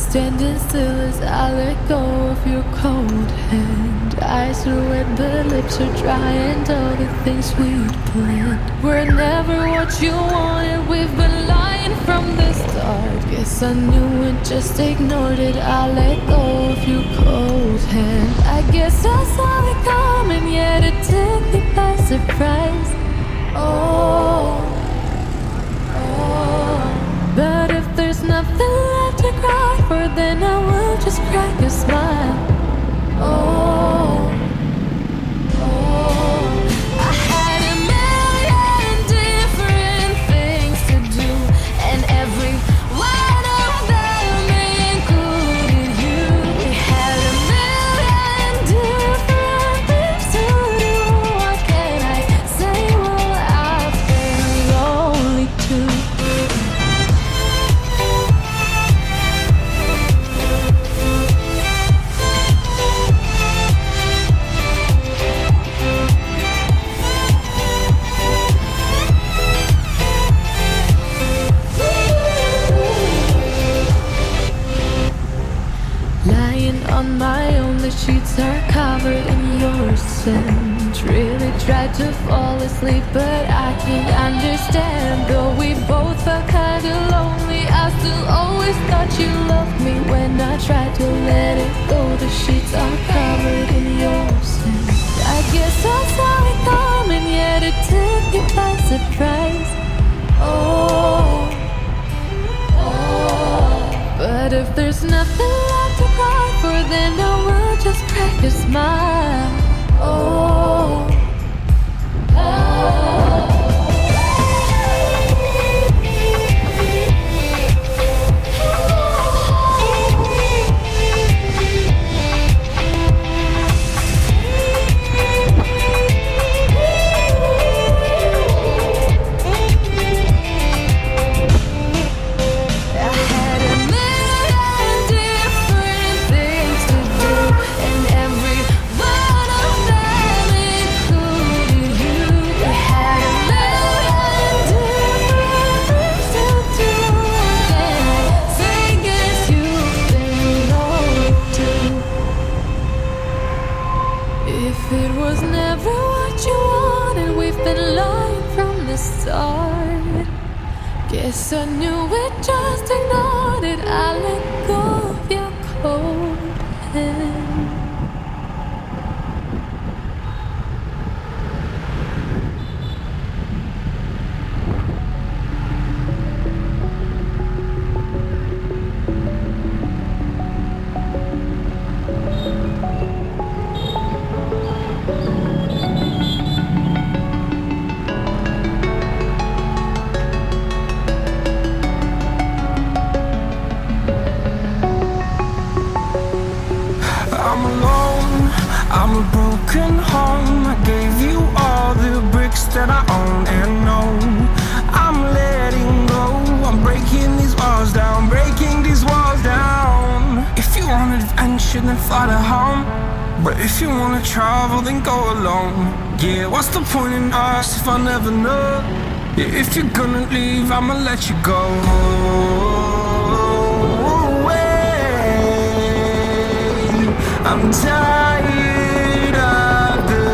Standing still as I let go of your cold hand. Eyes are wet but lips are dry, and all the things we'd planned were never what you wanted. We've been lying from the start. Guess I knew it, just ignored it. I let go of your cold hand. I guess I saw it coming, yet it took me by surprise. Oh, but if there's nothing left to cry for, then I will just crack a smile. Oh, I had a million different things to do, and every one of them included you. We had a million different things to do. What can I say? Well, I've been lonely too. On my own, the sheets are covered in your scent. Really tried to fall asleep, but I can't understand. Though we both felt kinda lonely, I still always thought you loved me. When I tried to let it go, the sheets are covered in your scent. I guess I saw it coming, yet it took me by surprise. Oh, but if there's nothing left to cry for, then I will just crack a smile. Oh, guess I knew it, just ignored it. I let go of your cold hand. That I own and know I'm letting go. I'm breaking these walls down, breaking these walls down. If you want adventure, then fly to home. But if you wanna travel, then go alone. Yeah, what's the point in us if I never know? Yeah, if you're gonna leave, I'ma let you go. I'm tired of the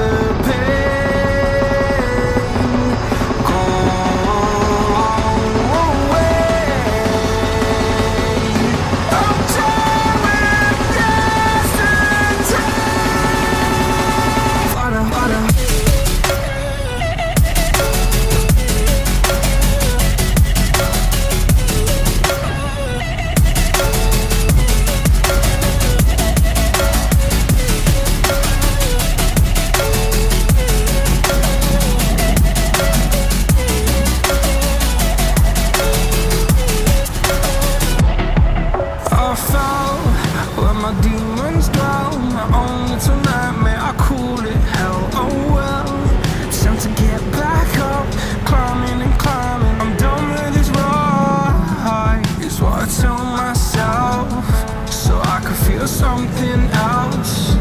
you're something else.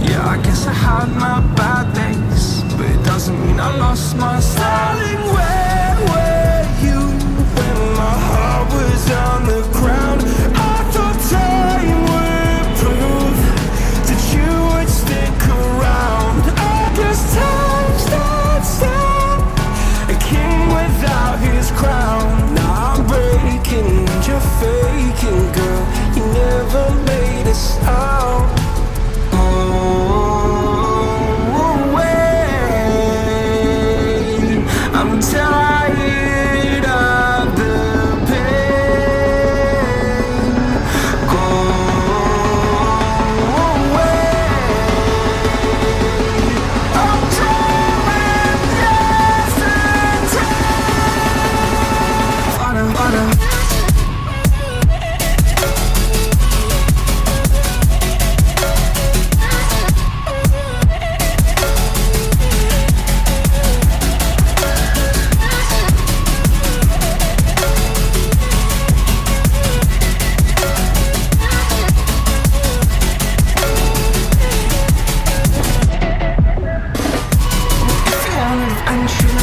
Yeah, I guess I had my bad days, but it doesn't mean I lost my style. Darling, where were you when my heart was on the ground? I thought time would prove that you would stick around. I guess time stands still, a king without his crown. Now I'm breaking and you're faking, girl. You never made a sound. I'm tired of the pain. Go away. I'm dreaming yesterday. Water. If you wanted adventure,